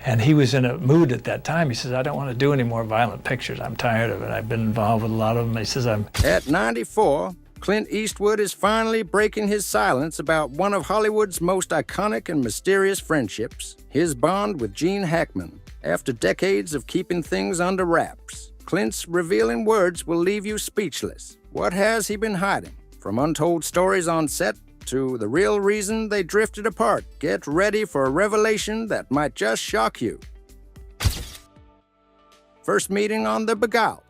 And he was in a mood at that time. He says, I don't want to do any more violent pictures. I'm tired of it. I've been involved with a lot of them. He says, At 94, Clint Eastwood is finally breaking his silence about one of Hollywood's most iconic and mysterious friendships, his bond with Gene Hackman. After decades of keeping things under wraps, Clint's revealing words will leave you speechless. What has he been hiding? From untold stories on set to the real reason they drifted apart, get ready for a revelation that might just shock you. First meeting on The Beguiled.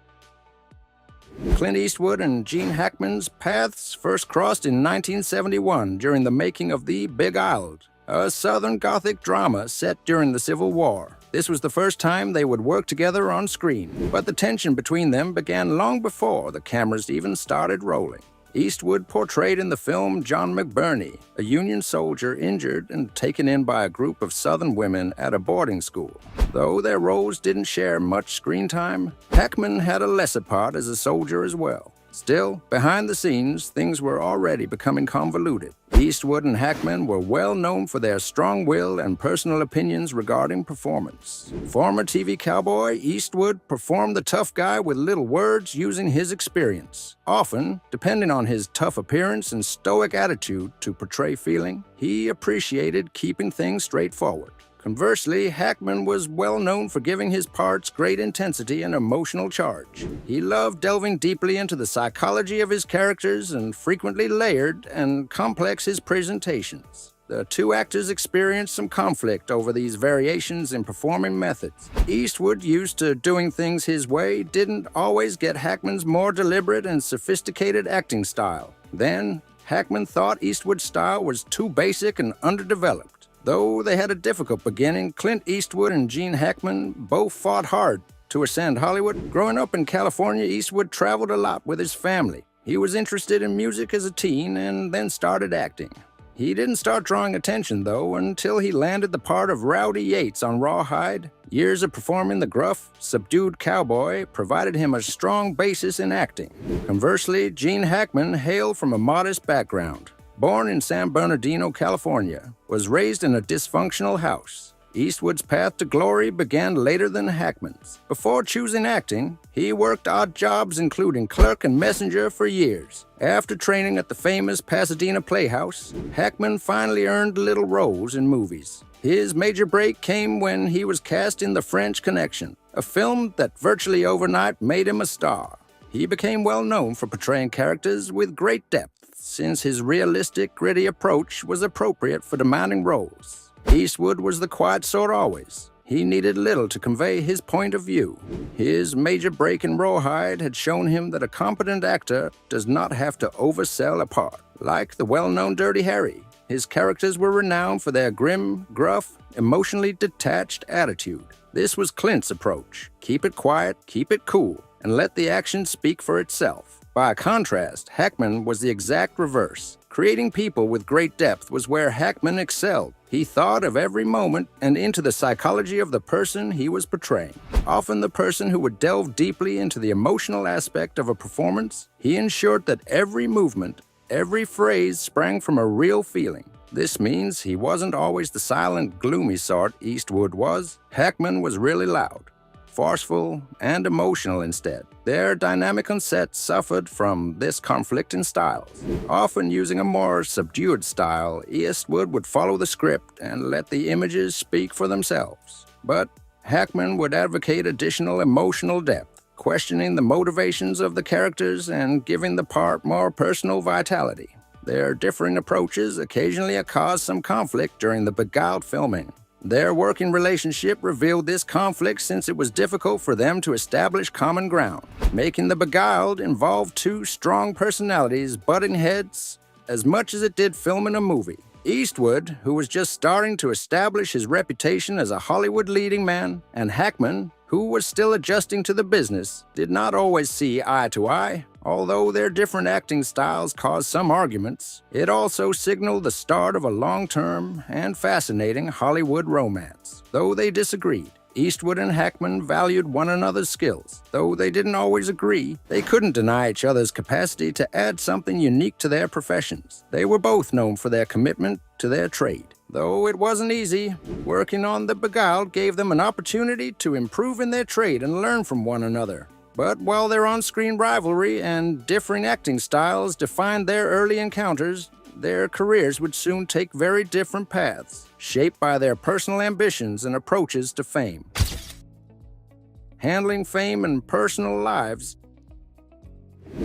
Clint Eastwood and Gene Hackman's paths first crossed in 1971 during the making of The Beguiled, a Southern Gothic drama set during the Civil War. This was the first time they would work together on screen, but the tension between them began long before the cameras even started rolling. Eastwood portrayed in the film John McBurney, a Union soldier injured and taken in by a group of Southern women at a boarding school. Though their roles didn't share much screen time, Hackman had a lesser part as a soldier as well. Still, behind the scenes, things were already becoming convoluted. Eastwood and Hackman were well known for their strong will and personal opinions regarding performance. Former TV cowboy, Eastwood performed the tough guy with little words using his experience. Often, depending on his tough appearance and stoic attitude to portray feeling, he appreciated keeping things straightforward. Conversely, Hackman was well known for giving his parts great intensity and emotional charge. He loved delving deeply into the psychology of his characters and frequently layered and complex his presentations. The two actors experienced some conflict over these variations in performing methods. Eastwood, used to doing things his way, didn't always get Hackman's more deliberate and sophisticated acting style. Then, Hackman thought Eastwood's style was too basic and underdeveloped. Though they had a difficult beginning, Clint Eastwood and Gene Hackman both fought hard to ascend Hollywood. Growing up in California, Eastwood traveled a lot with his family. He was interested in music as a teen and then started acting. He didn't start drawing attention, though, until he landed the part of Rowdy Yates on Rawhide. Years of performing the gruff, subdued cowboy provided him a strong basis in acting. Conversely, Gene Hackman hailed from a modest background. Born in San Bernardino, California, was raised in a dysfunctional house. Eastwood's path to glory began later than Hackman's. Before choosing acting, he worked odd jobs including clerk and messenger for years. After training at the famous Pasadena Playhouse, Hackman finally earned little roles in movies. His major break came when he was cast in The French Connection, a film that virtually overnight made him a star. He became well known for portraying characters with great depth, since his realistic, gritty approach was appropriate for demanding roles. Eastwood was the quiet sort always. He needed little to convey his point of view. His major break in Rawhide had shown him that a competent actor does not have to oversell a part. Like the well-known Dirty Harry, his characters were renowned for their grim, gruff, emotionally detached attitude. This was Clint's approach. Keep it quiet, keep it cool, and let the action speak for itself. By contrast, Hackman was the exact reverse. Creating people with great depth was where Hackman excelled. He thought of every moment and into the psychology of the person he was portraying. Often the person who would delve deeply into the emotional aspect of a performance, he ensured that every movement, every phrase sprang from a real feeling. This means he wasn't always the silent, gloomy sort Eastwood was. Hackman was really loud, forceful, and emotional instead. Their dynamic on set suffered from this conflict in styles. Often using a more subdued style, Eastwood would follow the script and let the images speak for themselves. But Hackman would advocate additional emotional depth, questioning the motivations of the characters and giving the part more personal vitality. Their differing approaches occasionally caused some conflict during the Beguiled filming. Their working relationship revealed this conflict since it was difficult for them to establish common ground. Making The Beguiled involved two strong personalities butting heads as much as it did filming a movie. Eastwood, who was just starting to establish his reputation as a Hollywood leading man, and Hackman, who was still adjusting to the business, did not always see eye to eye. Although their different acting styles caused some arguments, it also signaled the start of a long-term and fascinating Hollywood romance. Though they disagreed, Eastwood and Hackman valued one another's skills. Though they didn't always agree, they couldn't deny each other's capacity to add something unique to their professions. They were both known for their commitment to their trade. Though it wasn't easy, working on The Beguiled gave them an opportunity to improve in their trade and learn from one another. But while their on-screen rivalry and differing acting styles defined their early encounters, their careers would soon take very different paths, shaped by their personal ambitions and approaches to fame. Handling fame and personal lives,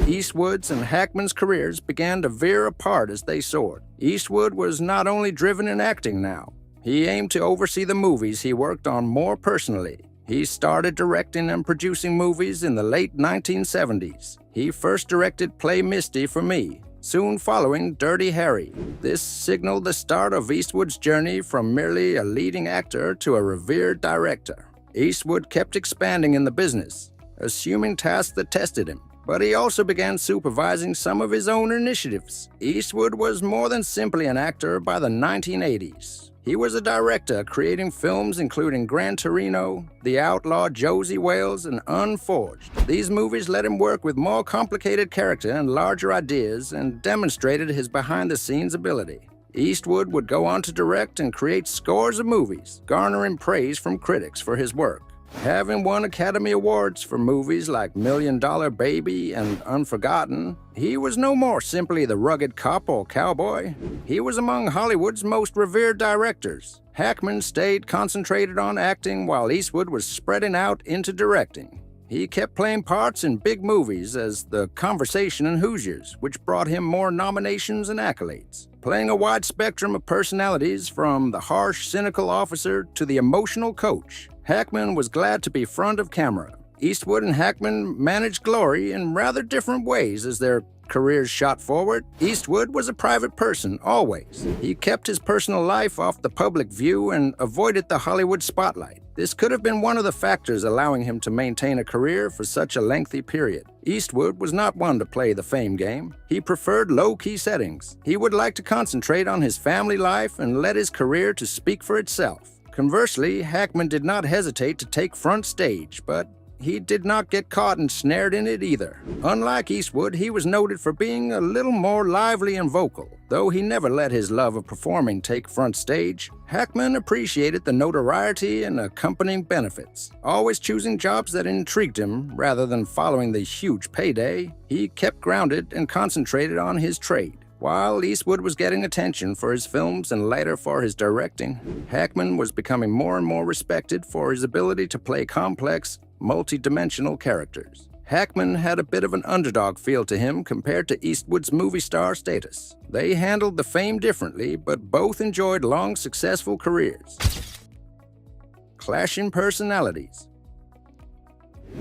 Eastwood's and Hackman's careers began to veer apart as they soared. Eastwood was not only driven in acting now, he aimed to oversee the movies he worked on more personally. He started directing and producing movies in the late 1970s. He first directed Play Misty for Me, soon following Dirty Harry. This signaled the start of Eastwood's journey from merely a leading actor to a revered director. Eastwood kept expanding in the business, assuming tasks that tested him, but he also began supervising some of his own initiatives. Eastwood was more than simply an actor by the 1980s. He was a director, creating films including Gran Torino, The Outlaw Josie Wales, and Unforged. These movies let him work with more complicated character and larger ideas and demonstrated his behind-the-scenes ability. Eastwood would go on to direct and create scores of movies, garnering praise from critics for his work. Having won Academy Awards for movies like $1 Million Baby and Unforgotten, he was no more simply the rugged cop or cowboy. He was among Hollywood's most revered directors. Hackman stayed concentrated on acting while Eastwood was spreading out into directing. He kept playing parts in big movies as The Conversation and Hoosiers, which brought him more nominations and accolades. Playing a wide spectrum of personalities from the harsh, cynical officer to the emotional coach, Hackman was glad to be front of camera. Eastwood and Hackman managed glory in rather different ways as their careers shot forward. Eastwood was a private person, always. He kept his personal life off the public view and avoided the Hollywood spotlight. This could have been one of the factors allowing him to maintain a career for such a lengthy period. Eastwood was not one to play the fame game. He preferred low-key settings. He would like to concentrate on his family life and let his career to speak for itself. Conversely, Hackman did not hesitate to take front stage, but he did not get caught and snared in it either. Unlike Eastwood, he was noted for being a little more lively and vocal. Though he never let his love of performing take front stage, Hackman appreciated the notoriety and accompanying benefits. Always choosing jobs that intrigued him rather than following the huge payday, he kept grounded and concentrated on his trade. While Eastwood was getting attention for his films and later for his directing, Hackman was becoming more and more respected for his ability to play complex, multi-dimensional characters. Hackman had a bit of an underdog feel to him compared to Eastwood's movie star status. They handled the fame differently, but both enjoyed long, successful careers. Clashing personalities.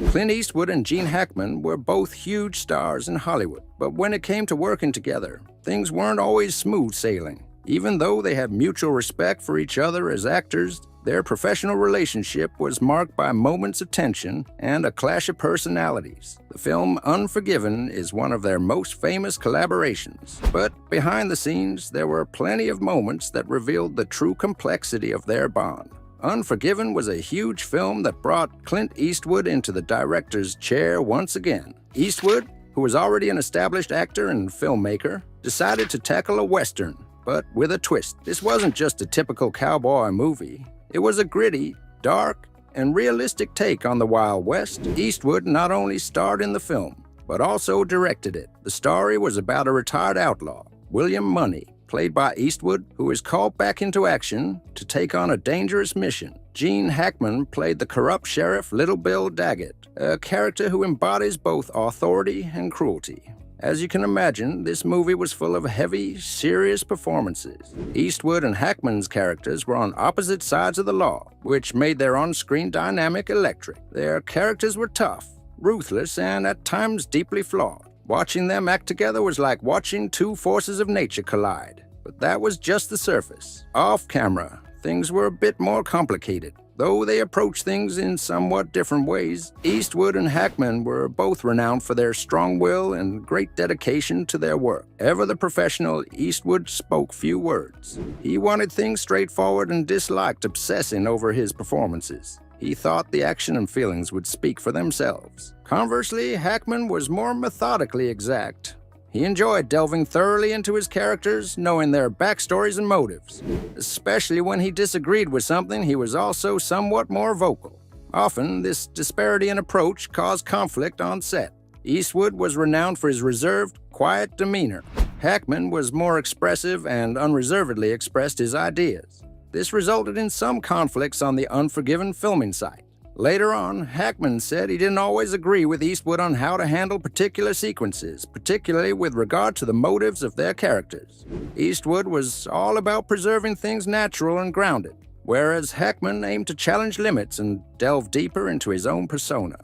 Clint Eastwood and Gene Hackman were both huge stars in Hollywood, but when it came to working together, things weren't always smooth sailing. Even though they had mutual respect for each other as actors, their professional relationship was marked by moments of tension and a clash of personalities. The film Unforgiven is one of their most famous collaborations, but behind the scenes, there were plenty of moments that revealed the true complexity of their bond. Unforgiven was a huge film that brought Clint Eastwood into the director's chair once again. Eastwood, who was already an established actor and filmmaker, decided to tackle a Western, but with a twist. This wasn't just a typical cowboy movie. It was a gritty, dark, and realistic take on the Wild West. Eastwood not only starred in the film, but also directed it. The story was about a retired outlaw, William Money, played by Eastwood, who is called back into action to take on a dangerous mission. Gene Hackman played the corrupt sheriff Little Bill Daggett, a character who embodies both authority and cruelty. As you can imagine, this movie was full of heavy, serious performances. Eastwood and Hackman's characters were on opposite sides of the law, which made their on-screen dynamic electric. Their characters were tough, ruthless, and at times deeply flawed. Watching them act together was like watching two forces of nature collide. But that was just the surface. Off camera, things were a bit more complicated. Though they approached things in somewhat different ways, Eastwood and Hackman were both renowned for their strong will and great dedication to their work. Ever the professional, Eastwood spoke few words. He wanted things straightforward and disliked obsessing over his performances. He thought the action and feelings would speak for themselves. Conversely, Hackman was more methodically exact. He enjoyed delving thoroughly into his characters, knowing their backstories and motives. Especially when he disagreed with something, he was also somewhat more vocal. Often, this disparity in approach caused conflict on set. Eastwood was renowned for his reserved, quiet demeanor. Hackman was more expressive and unreservedly expressed his ideas. This resulted in some conflicts on the Unforgiven filming site. Later on, Hackman said he didn't always agree with Eastwood on how to handle particular sequences, particularly with regard to the motives of their characters. Eastwood was all about preserving things natural and grounded, whereas Hackman aimed to challenge limits and delve deeper into his own persona.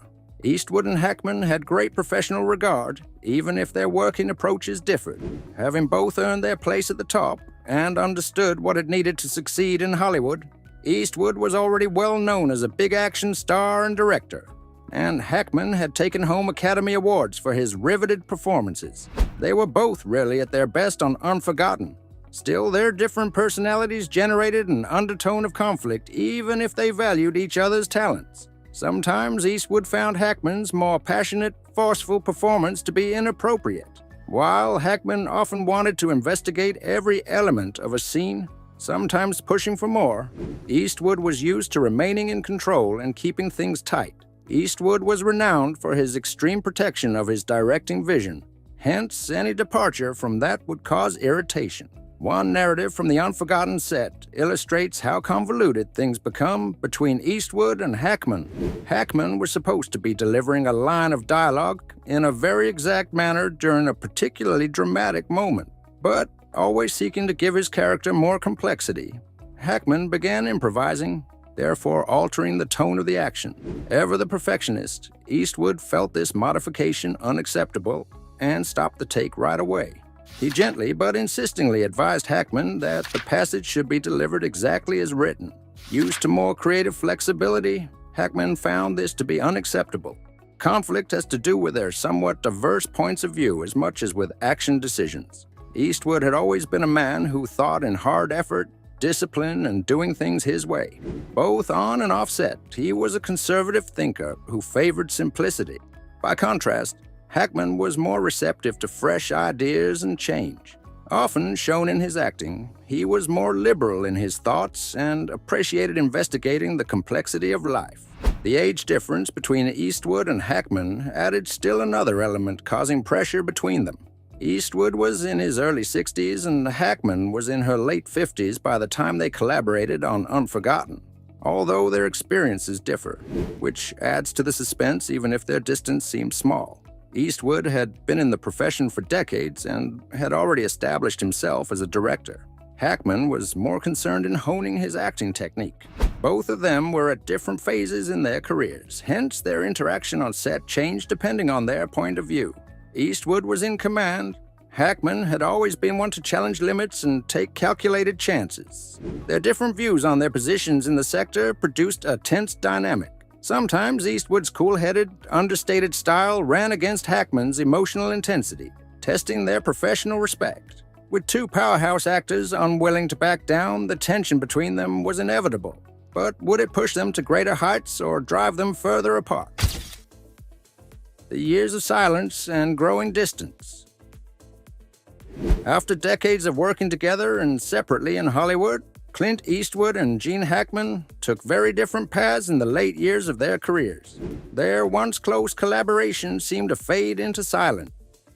Eastwood and Hackman had great professional regard, even if their working approaches differed. Having both earned their place at the top and understood what it needed to succeed in Hollywood, Eastwood was already well known as a big action star and director, and Hackman had taken home Academy Awards for his riveted performances. They were both really at their best on Unforgotten. Still, their different personalities generated an undertone of conflict, even if they valued each other's talents. Sometimes Eastwood found Hackman's more passionate, forceful performance to be inappropriate, while Hackman often wanted to investigate every element of a scene, sometimes pushing for more. Eastwood was used to remaining in control and keeping things tight. Eastwood was renowned for his extreme protection of his directing vision. Hence, any departure from that would cause irritation. One narrative from the Unforgotten set illustrates how convoluted things become between Eastwood and Hackman. Hackman was supposed to be delivering a line of dialogue in a very exact manner during a particularly dramatic moment, but always seeking to give his character more complexity. Hackman began improvising, therefore altering the tone of the action. Ever the perfectionist, Eastwood felt this modification unacceptable and stopped the take right away. He gently but insistingly advised Hackman that the passage should be delivered exactly as written. Used to more creative flexibility, Hackman found this to be unacceptable. Conflict has to do with their somewhat diverse points of view as much as with action decisions. Eastwood had always been a man who thought in hard effort, discipline, and doing things his way. Both on and off set, he was a conservative thinker who favored simplicity. By contrast, Hackman was more receptive to fresh ideas and change. Often shown in his acting, he was more liberal in his thoughts and appreciated investigating the complexity of life. The age difference between Eastwood and Hackman added still another element causing pressure between them. Eastwood was in his early 60s and Hackman was in her late 50s by the time they collaborated on Unforgotten, although their experiences differ, which adds to the suspense even if their distance seems small. Eastwood had been in the profession for decades and had already established himself as a director. Hackman was more concerned in honing his acting technique. Both of them were at different phases in their careers, hence their interaction on set changed depending on their point of view. Eastwood was in command. Hackman had always been one to challenge limits and take calculated chances. Their different views on their positions in the sector produced a tense dynamic. Sometimes Eastwood's cool-headed, understated style ran against Hackman's emotional intensity, testing their professional respect. With two powerhouse actors unwilling to back down, the tension between them was inevitable. But would it push them to greater heights or drive them further apart? The years of silence and growing distance. After decades of working together and separately in Hollywood, Clint Eastwood and Gene Hackman took very different paths in the late years of their careers. Their once close collaboration seemed to fade into silence,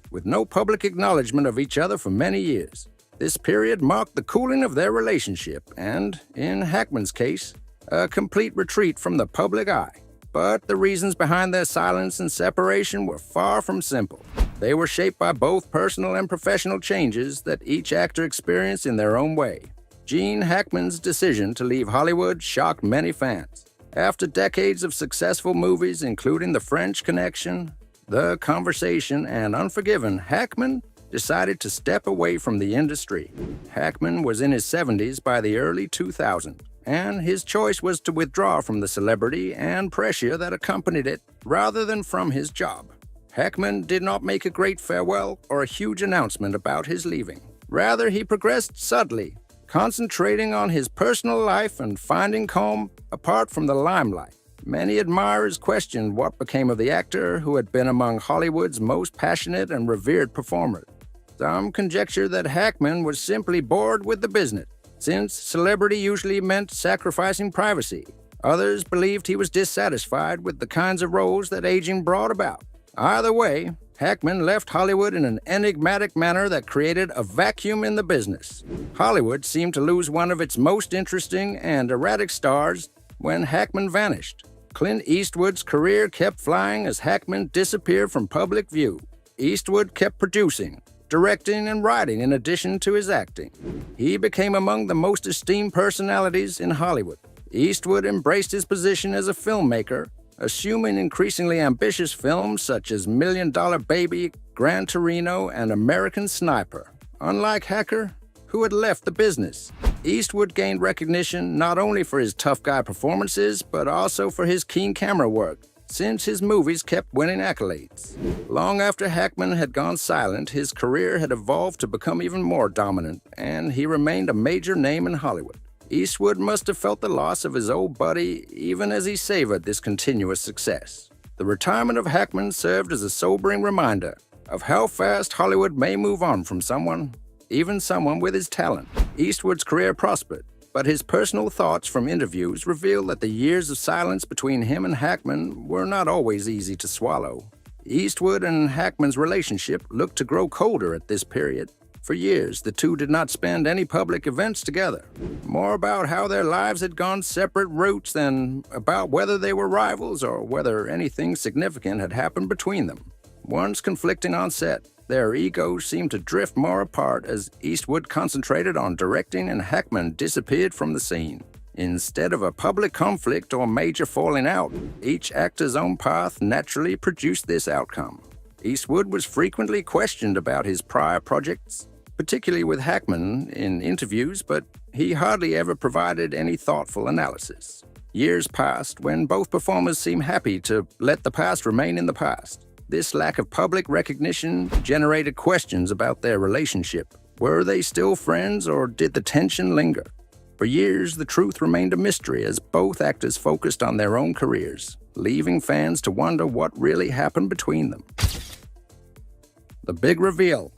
with no public acknowledgement of each other for many years. This period marked the cooling of their relationship and, in Hackman's case, a complete retreat from the public eye. But the reasons behind their silence and separation were far from simple. They were shaped by both personal and professional changes that each actor experienced in their own way. Gene Hackman's decision to leave Hollywood shocked many fans. After decades of successful movies, including The French Connection, The Conversation, and Unforgiven, Hackman decided to step away from the industry. Hackman was in his 70s by the early 2000s. and his choice was to withdraw from the celebrity and pressure that accompanied it rather than from his job. Hackman did not make a great farewell or a huge announcement about his leaving. Rather, he progressed subtly, concentrating on his personal life and finding calm apart from the limelight. Many admirers questioned what became of the actor who had been among Hollywood's most passionate and revered performers. Some conjecture that Hackman was simply bored with the business, since celebrity usually meant sacrificing privacy. Others believed he was dissatisfied with the kinds of roles that aging brought about. Either way, Hackman left Hollywood in an enigmatic manner that created a vacuum in the business. Hollywood seemed to lose one of its most interesting and erratic stars when Hackman vanished. Clint Eastwood's career kept flying as Hackman disappeared from public view. Eastwood kept producing, directing, and writing in addition to his acting. He became among the most esteemed personalities in Hollywood. Eastwood embraced his position as a filmmaker, assuming increasingly ambitious films such as $1 Million Baby, Gran Torino, and American Sniper. Unlike Hacker, who had left the business, Eastwood gained recognition not only for his tough guy performances, but also for his keen camera work, since his movies kept winning accolades. Long after Hackman had gone silent, his career had evolved to become even more dominant, and he remained a major name in Hollywood. Eastwood must have felt the loss of his old buddy even as he savored this continuous success. The retirement of Hackman served as a sobering reminder of how fast Hollywood may move on from someone, even someone with his talent. Eastwood's career prospered, but his personal thoughts from interviews reveal that the years of silence between him and Hackman were not always easy to swallow. Eastwood and Hackman's relationship looked to grow colder at this period. For years, the two did not spend any public events together. More about how their lives had gone separate routes than about whether they were rivals or whether anything significant had happened between them. Once conflicting on set, their egos seemed to drift more apart as Eastwood concentrated on directing and Hackman disappeared from the scene. Instead of a public conflict or major falling out, each actor's own path naturally produced this outcome. Eastwood was frequently questioned about his prior projects, particularly with Hackman in interviews, but he hardly ever provided any thoughtful analysis. Years passed when both performers seemed happy to let the past remain in the past. This lack of public recognition generated questions about their relationship. Were they still friends, or did the tension linger? For years, the truth remained a mystery as both actors focused on their own careers, leaving fans to wonder what really happened between them. The big reveal.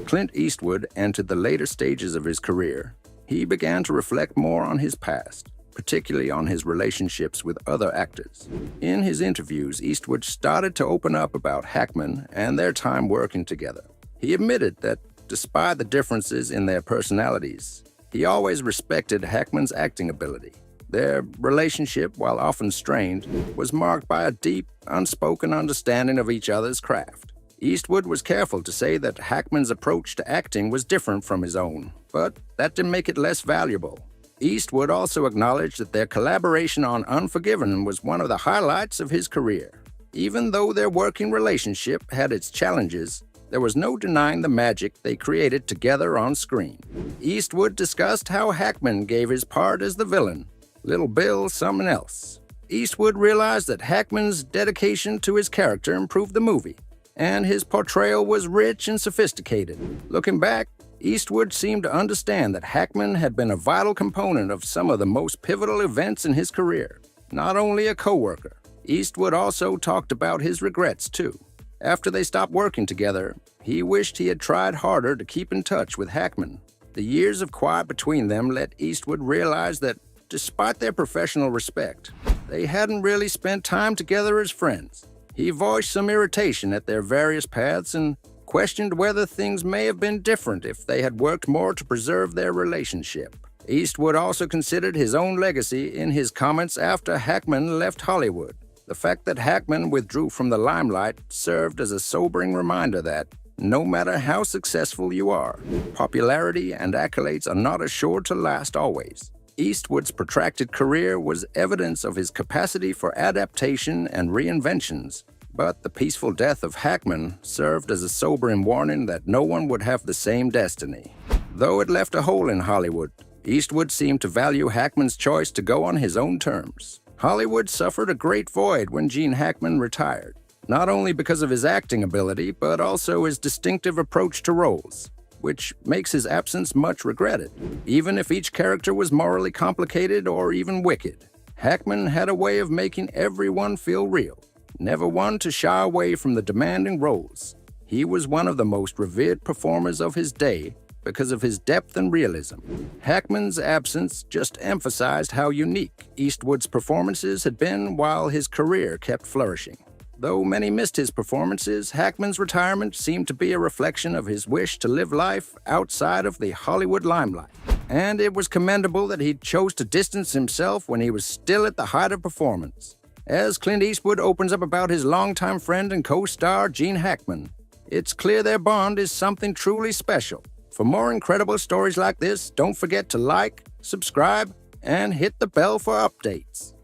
Clint Eastwood entered the later stages of his career. He began to reflect more on his past, particularly on his relationships with other actors. In his interviews, Eastwood started to open up about Hackman and their time working together. He admitted that despite the differences in their personalities, he always respected Hackman's acting ability. Their relationship, while often strained, was marked by a deep, unspoken understanding of each other's craft. Eastwood was careful to say that Hackman's approach to acting was different from his own, but that didn't make it less valuable. Eastwood also acknowledged that their collaboration on Unforgiven was one of the highlights of his career. Even though their working relationship had its challenges, there was no denying the magic they created together on screen. Eastwood discussed how Hackman gave his part as the villain, Little Bill someone else. Eastwood realized that Hackman's dedication to his character improved the movie, and his portrayal was rich and sophisticated. Looking back, Eastwood seemed to understand that Hackman had been a vital component of some of the most pivotal events in his career. Not only a co-worker, Eastwood also talked about his regrets too. After they stopped working together, he wished he had tried harder to keep in touch with Hackman. The years of quiet between them let Eastwood realize that, despite their professional respect, they hadn't really spent time together as friends. He voiced some irritation at their various paths and questioned whether things may have been different if they had worked more to preserve their relationship. Eastwood also considered his own legacy in his comments after Hackman left Hollywood. The fact that Hackman withdrew from the limelight served as a sobering reminder that, no matter how successful you are, popularity and accolades are not assured to last always. Eastwood's protracted career was evidence of his capacity for adaptation and reinventions, but the peaceful death of Hackman served as a sobering warning that no one would have the same destiny. Though it left a hole in Hollywood, Eastwood seemed to value Hackman's choice to go on his own terms. Hollywood suffered a great void when Gene Hackman retired, not only because of his acting ability, but also his distinctive approach to roles, which makes his absence much regretted. Even if each character was morally complicated or even wicked, Hackman had a way of making everyone feel real, never one to shy away from the demanding roles. He was one of the most revered performers of his day because of his depth and realism. Hackman's absence just emphasized how unique Eastwood's performances had been while his career kept flourishing. Though many missed his performances, Hackman's retirement seemed to be a reflection of his wish to live life outside of the Hollywood limelight. And it was commendable that he chose to distance himself when he was still at the height of performance. As Clint Eastwood opens up about his longtime friend and co-star Gene Hackman, it's clear their bond is something truly special. For more incredible stories like this, don't forget to like, subscribe, and hit the bell for updates.